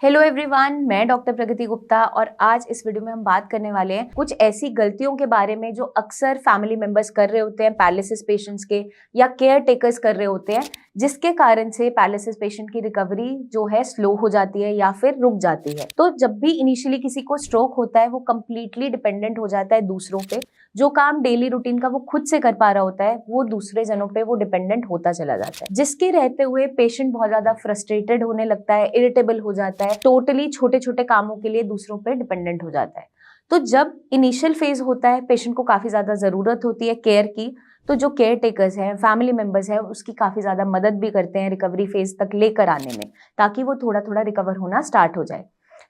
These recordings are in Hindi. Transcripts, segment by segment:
हेलो एवरीवन, मैं डॉक्टर प्रगति गुप्ता और आज इस वीडियो में हम बात करने वाले हैं कुछ ऐसी गलतियों के बारे में जो अक्सर फैमिली मेंबर्स कर रहे होते हैं पैरालिसिस पेशेंट्स के या केयर टेकर्स कर रहे होते हैं, जिसके कारण से पैरालिसिस पेशेंट की रिकवरी जो है स्लो हो जाती है या फिर रुक जाती है। तो जब भी इनिशियली किसी को स्ट्रोक होता है वो कंप्लीटली डिपेंडेंट हो जाता है दूसरों पे। जो काम डेली रूटीन का वो खुद से कर पा रहा होता है वो दूसरे जनों पे वो डिपेंडेंट होता चला जाता है, जिसके रहते हुए पेशेंट बहुत ज्यादा फ्रस्ट्रेटेड होने लगता है, इरिटेबल हो जाता है, टोटली छोटे छोटे कामों के लिए दूसरों पे डिपेंडेंट हो जाता है। तो जब इनिशियल फेज होता है पेशेंट को काफी ज्यादा जरूरत होती है केयर की, तो जो केयर टेकर्स हैं, फैमिली मेंबर्स हैं, उसकी काफी ज्यादा मदद भी करते हैं रिकवरी फेज तक लेकर आने में, ताकि वो थोड़ा थोड़ा रिकवर होना स्टार्ट हो जाए।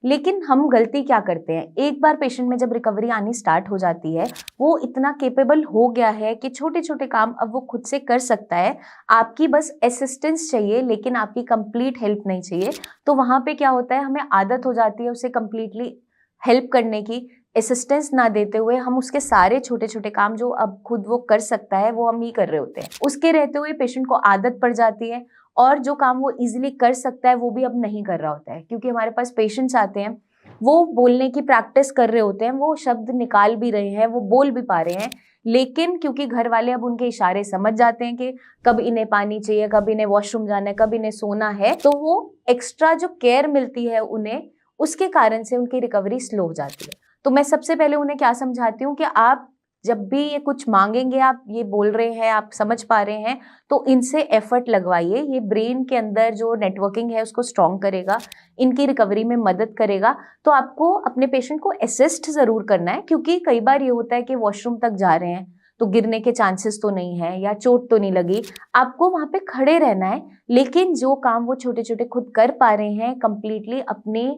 लेकिन हम गलती क्या करते हैं, एक बार पेशेंट में जब रिकवरी आनी स्टार्ट हो जाती है वो इतना केपेबल हो गया है कि छोटे छोटे काम अब वो खुद से कर सकता है। आपकी बस असिस्टेंस चाहिए, लेकिन आपकी कंप्लीट हेल्प नहीं चाहिए। तो वहां पे क्या होता है, हमें आदत हो जाती है उसे कंप्लीटली हेल्प करने की। असिस्टेंस ना देते हुए हम उसके सारे छोटे छोटे काम जो अब खुद वो कर सकता है वो हम ही कर रहे होते हैं। उसके रहते हुए पेशेंट को आदत पड़ जाती है और जो काम वो इजीली कर सकता है वो भी अब नहीं कर रहा होता है, क्योंकि हमारे पास पेशेंट्स आते हैं, वो बोलने की प्रैक्टिस कर रहे होते हैं, वो शब्द निकाल भी रहे हैं, वो बोल भी पा रहे हैं, लेकिन क्योंकि घर वाले अब उनके इशारे समझ जाते हैं कि कब इन्हें पानी चाहिए, कब इन्हें वॉशरूम जाना है, कब इन्हें सोना है, तो वो एक्स्ट्रा जो केयर मिलती है उन्हें, उसके कारण से उनकी रिकवरी स्लो हो जाती है। तो मैं सबसे पहले उन्हें क्या समझाती हूँ कि आप जब भी ये कुछ मांगेंगे, आप ये बोल रहे हैं, आप समझ पा रहे हैं, तो इनसे एफर्ट लगवाइए। ये ब्रेन के अंदर जो नेटवर्किंग है उसको स्ट्रॉन्ग करेगा, इनकी रिकवरी में मदद करेगा। तो आपको अपने पेशेंट को असिस्ट जरूर करना है, क्योंकि कई बार ये होता है कि वॉशरूम तक जा रहे हैं तो गिरने के चांसेस तो नहीं है या चोट तो नहीं लगी, आपको वहां पे खड़े रहना है। लेकिन जो काम वो छोटे छोटे खुद कर पा रहे हैं कंप्लीटली अपने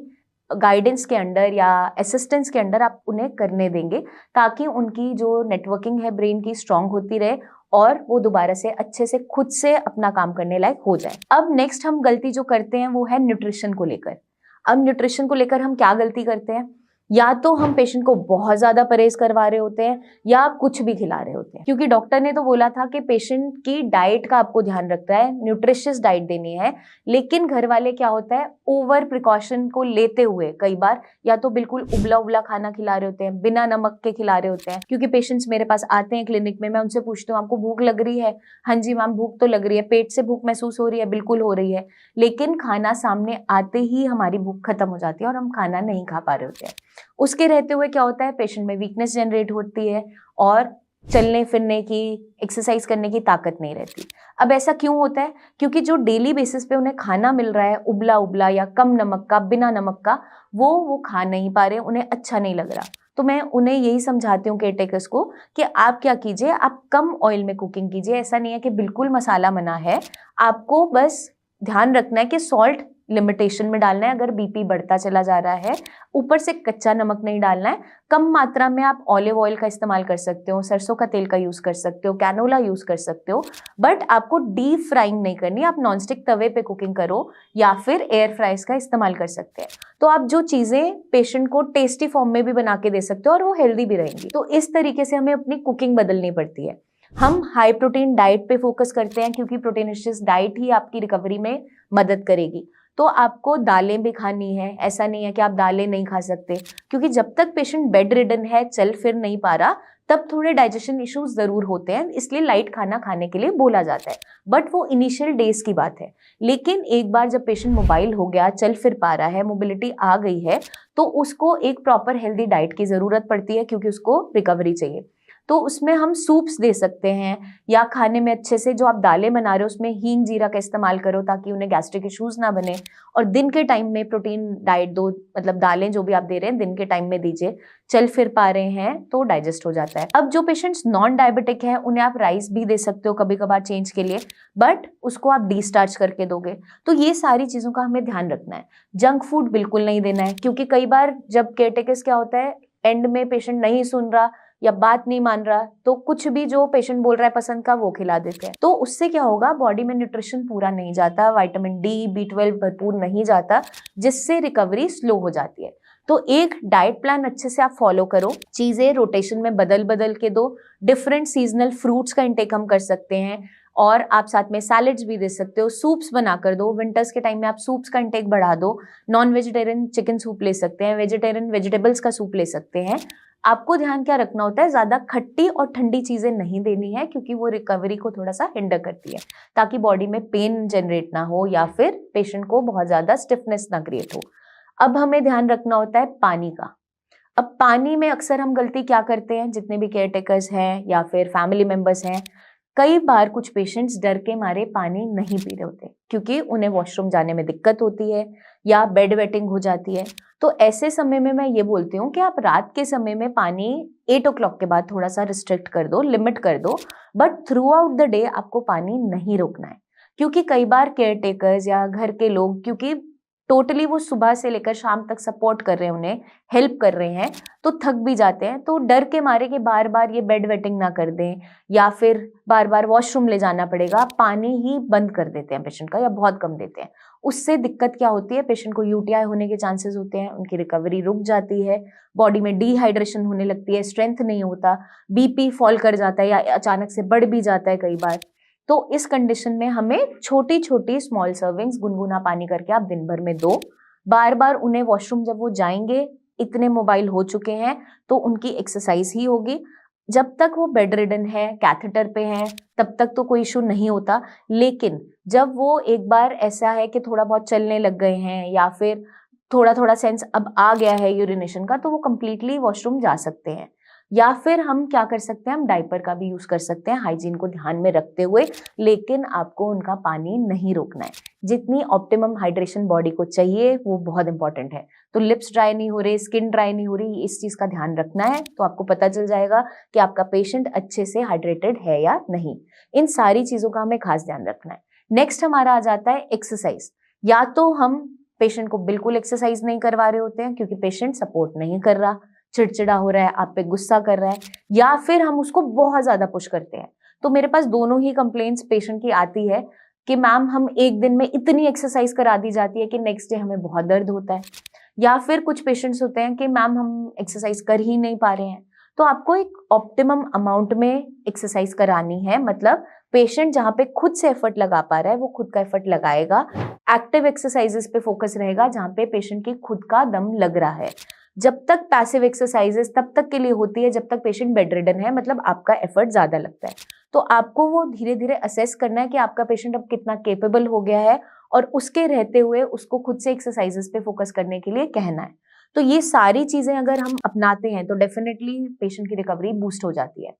गाइडेंस के अंडर या असिस्टेंस के अंडर आप उन्हें करने देंगे, ताकि उनकी जो नेटवर्किंग है ब्रेन की स्ट्रांग होती रहे और वो दोबारा से अच्छे से खुद से अपना काम करने लायक हो जाए। अब नेक्स्ट हम गलती जो करते हैं वो है न्यूट्रिशन को लेकर। अब न्यूट्रिशन को लेकर हम क्या गलती करते हैं, या तो हम पेशेंट को बहुत ज्यादा परहेज करवा रहे होते हैं या कुछ भी खिला रहे होते हैं, क्योंकि डॉक्टर ने तो बोला था कि पेशेंट की डाइट का आपको ध्यान रखना है, न्यूट्रिशियस डाइट देनी है। लेकिन घर वाले क्या होता है, ओवर प्रिकॉशन को लेते हुए कई बार या तो बिल्कुल उबला उबला खाना खिला रहे होते हैं, बिना नमक के खिला रहे होते हैं। क्योंकि पेशेंट्स मेरे पास आते हैं क्लिनिक में, मैं उनसे पूछती हूँ आपको भूख लग रही है? हाँ जी मैम भूख तो लग रही है। पेट से भूख महसूस हो रही है? बिल्कुल हो रही है। लेकिन खाना सामने आते ही हमारी भूख खत्म हो जाती है और हम खाना नहीं खा पा रहे होते हैं। उसके रहते हुए क्या होता है, पेशेंट में वीकनेस जनरेट होती है और चलने फिरने की, एक्सरसाइज करने की ताकत नहीं रहती। अब ऐसा क्यों होता है, क्योंकि जो डेली बेसिस पे उन्हें खाना मिल रहा है उबला उबला या कम नमक का, बिना नमक का, वो खा नहीं पा रहे, उन्हें अच्छा नहीं लग रहा। तो मैं उन्हें यही समझाती हूँ केयरटेकर्स को कि आप क्या कीजिए, आप कम ऑयल में कुकिंग कीजिए। ऐसा नहीं है कि बिल्कुल मसाला मना है, आपको बस ध्यान रखना है कि सॉल्ट लिमिटेशन में डालना है अगर बीपी बढ़ता चला जा रहा है। ऊपर से कच्चा नमक नहीं डालना है। कम मात्रा में आप ऑलिव ऑयल का इस्तेमाल कर सकते हो, सरसों का तेल का यूज कर सकते हो, कैनोला यूज कर सकते हो, बट आपको डीप फ्राइंग नहीं करनी। आप नॉनस्टिक तवे पे कुकिंग करो या फिर एयर फ्राइज का इस्तेमाल कर सकते हैं। तो आप जो चीजें पेशेंट को टेस्टी फॉर्म में भी बना के दे सकते हो और वो हेल्दी भी रहेंगी। तो इस तरीके से हमें अपनी कुकिंग बदलनी पड़ती है। हम हाई प्रोटीन डाइट पे फोकस करते हैं, क्योंकि प्रोटीनिशियस डाइट ही आपकी रिकवरी में मदद करेगी। तो आपको दालें भी खानी है, ऐसा नहीं है कि आप दालें नहीं खा सकते, क्योंकि जब तक पेशेंट बेड रिडन है, चल फिर नहीं पा रहा, तब थोड़े डाइजेशन इश्यूज जरूर होते हैं, इसलिए लाइट खाना खाने के लिए बोला जाता है। बट वो इनिशियल डेज की बात है। लेकिन एक बार जब पेशेंट मोबाइल हो गया, चल फिर पा रहा है, मोबिलिटी आ गई है, तो उसको एक प्रॉपर हेल्दी डाइट की जरूरत पड़ती है, क्योंकि उसको रिकवरी चाहिए। तो उसमें हम सूप्स दे सकते हैं, या खाने में अच्छे से जो आप दालें बना रहे हो उसमें हींग जीरा का इस्तेमाल करो, ताकि उन्हें गैस्ट्रिक इश्यूज ना बने। और दिन के टाइम में प्रोटीन डाइट दो, मतलब दालें जो भी आप दे रहे हैं दिन के टाइम में दीजिए। चल फिर पा रहे हैं तो डाइजेस्ट हो जाता है। अब जो पेशेंट्स नॉन डायबिटिक हैं उन्हें आप राइस भी दे सकते हो कभी कभार चेंज के लिए, बट उसको आप डिस्टार्च करके दोगे। तो ये सारी चीजों का हमें ध्यान रखना है। जंक फूड बिल्कुल नहीं देना है, क्योंकि कई बार जब केयरटेकर्स क्या होता है, एंड में पेशेंट नहीं सुन रहा या बात नहीं मान रहा, तो कुछ भी जो पेशेंट बोल रहा है पसंद का वो खिला देते हैं। तो उससे क्या होगा, बॉडी में न्यूट्रिशन पूरा नहीं जाता, विटामिन डी, B12 भरपूर नहीं जाता, जिससे रिकवरी स्लो हो जाती है। तो एक डाइट प्लान अच्छे से आप फॉलो करो, चीजें रोटेशन में बदल बदल के दो। डिफरेंट सीजनल फ्रूट्स का इंटेक हम कर सकते हैं। और आप साथ में सैलेड्स भी दे सकते हो, सूप्स बना कर दो, विंटर्स के टाइम में आप सूप्स का इंटेक बढ़ा दो, नॉन वेजिटेरियन चिकन सूप ले सकते हैं, वेजिटेरियन वेजिटेबल्स का सूप ले सकते हैं। आपको ध्यान क्या रखना होता है, ज्यादा खट्टी और ठंडी चीजें नहीं देनी है क्योंकि वो रिकवरी को थोड़ा सा हिंडर करती है, ताकि बॉडी में पेन जनरेट ना हो या फिर पेशेंट को बहुत ज्यादा स्टिफनेस ना क्रिएट हो। अब हमें ध्यान रखना होता है पानी का। अब पानी में अक्सर हम गलती क्या करते हैं, जितने भी केयर टेकर्स हैं या फिर फैमिली मेंबर्स हैं, कई बार कुछ पेशेंट्स डर के मारे पानी नहीं पी रहे होते क्योंकि उन्हें वॉशरूम जाने में दिक्कत होती है या बेड वेटिंग हो जाती है। तो ऐसे समय में मैं ये बोलती हूँ कि आप रात के समय में पानी 8 o'clock के बाद थोड़ा सा रिस्ट्रिक्ट कर दो, लिमिट कर दो, but through out the day आपको पानी नहीं रोकना है। क्योंकि कई बार केयर टेकर्स या घर के लोग, क्योंकि टोटली वो सुबह से लेकर शाम तक सपोर्ट कर रहे हैं, उन्हें हेल्प कर रहे हैं, तो थक भी जाते हैं। तो डर के मारे कि बार बार ये बेड वेटिंग ना कर दें या फिर बार बार वॉशरूम ले जाना पड़ेगा, पानी ही बंद कर देते हैं पेशेंट का या बहुत कम देते हैं। उससे दिक्कत क्या होती है, पेशेंट को यूटीआई होने के चांसेस होते हैं, उनकी रिकवरी रुक जाती है, बॉडी में डिहाइड्रेशन होने लगती है, स्ट्रेंथ नहीं होता, बीपी फॉल कर जाता है या अचानक से बढ़ भी जाता है कई बार। तो इस कंडीशन में हमें छोटी छोटी स्मॉल सर्विंग्स गुनगुना पानी करके आप दिन भर में दो। बार बार उन्हें वॉशरूम जब वो जाएंगे, इतने मोबाइल हो चुके हैं तो उनकी एक्सरसाइज ही होगी। जब तक वो बेड रिडन है, कैथेटर पे हैं, तब तक तो कोई इशू नहीं होता। लेकिन जब वो एक बार ऐसा है कि थोड़ा बहुत चलने लग गए हैं या फिर थोड़ा थोड़ा सेंस अब आ गया है यूरिनेशन का, तो वो कंप्लीटली वॉशरूम जा सकते हैं। या फिर हम क्या कर सकते हैं, हम डायपर का भी यूज कर सकते हैं हाइजीन को ध्यान में रखते हुए, लेकिन आपको उनका पानी नहीं रोकना है। जितनी ऑप्टिमम हाइड्रेशन बॉडी को चाहिए वो बहुत इंपॉर्टेंट है। तो लिप्स ड्राई नहीं हो रहे, स्किन ड्राई नहीं हो रही, इस चीज का ध्यान रखना है, तो आपको पता चल जाएगा कि आपका पेशेंट अच्छे से हाइड्रेटेड है या नहीं। इन सारी चीजों का हमें खास ध्यान रखना है। नेक्स्ट हमारा आ जाता है एक्सरसाइज। या तो हम पेशेंट को बिल्कुल एक्सरसाइज नहीं करवा रहे होते हैं क्योंकि पेशेंट सपोर्ट नहीं कर रहा, चिड़चिड़ा हो रहा है, आप पे गुस्सा कर रहा है, या फिर हम उसको बहुत ज्यादा पुश करते हैं। तो मेरे पास दोनों ही कंप्लेंट्स पेशेंट की आती है कि मैम हम एक दिन में इतनी एक्सरसाइज करा दी जाती है कि नेक्स्ट डे हमें बहुत दर्द होता है। या फिर कुछ पेशेंट्स होते हैं कि मैम हम एक्सरसाइज कर ही नहीं पा रहे हैं। तो आपको एक ऑप्टिमम अमाउंट में एक्सरसाइज करानी है, मतलब पेशेंट जहाँ पे खुद से एफर्ट लगा पा रहा है वो खुद का एफर्ट लगाएगा। एक्टिव एक्सरसाइजेस पे फोकस रहेगा जहाँ पे पेशेंट की खुद का दम लग रहा है। जब तक पैसिव एक्सरसाइजेस तब तक के लिए होती है जब तक पेशेंट बेड रिडन है, मतलब आपका एफर्ट ज्यादा लगता है। तो आपको वो धीरे धीरे असेस करना है कि आपका पेशेंट अब कितना केपेबल हो गया है और उसके रहते हुए उसको खुद से एक्सरसाइजेस पे फोकस करने के लिए कहना है। तो ये सारी चीजें अगर हम अपनाते हैं तो डेफिनेटली पेशेंट की रिकवरी बूस्ट हो जाती है।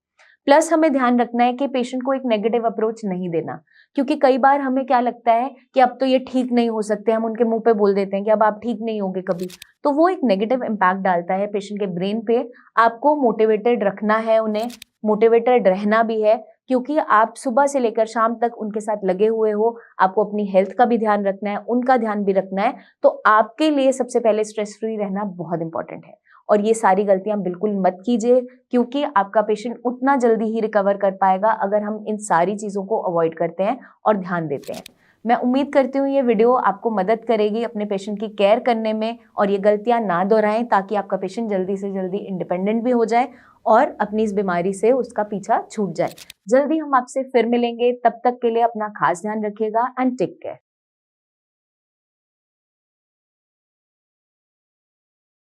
प्लस हमें ध्यान रखना है कि पेशेंट को एक नेगेटिव अप्रोच नहीं देना, क्योंकि कई बार हमें क्या लगता है कि अब तो ये ठीक नहीं हो सकते, हम उनके मुंह पे बोल देते हैं कि अब आप ठीक नहीं होगे कभी, तो वो एक नेगेटिव इम्पैक्ट डालता है पेशेंट के ब्रेन पे। आपको मोटिवेटेड रखना है, उन्हें मोटिवेटेड रहना भी है, क्योंकि आप सुबह से लेकर शाम तक उनके साथ लगे हुए हो, आपको अपनी हेल्थ का भी ध्यान रखना है, उनका ध्यान भी रखना है। तो आपके लिए सबसे पहले स्ट्रेस फ्री रहना बहुत इंपॉर्टेंट है। और ये सारी गलतियां बिल्कुल मत कीजिए, क्योंकि आपका पेशेंट उतना जल्दी ही रिकवर कर पाएगा अगर हम इन सारी चीज़ों को अवॉइड करते हैं और ध्यान देते हैं। मैं उम्मीद करती हूँ ये वीडियो आपको मदद करेगी अपने पेशेंट की केयर करने में, और ये गलतियां ना दोहराएं ताकि आपका पेशेंट जल्दी से जल्दी इंडिपेंडेंट भी हो जाए और अपनी इस बीमारी से उसका पीछा छूट जाए। जल्दी हम आपसे फिर मिलेंगे, तब तक के लिए अपना खास ध्यान रखिएगा एंड टेक केयर।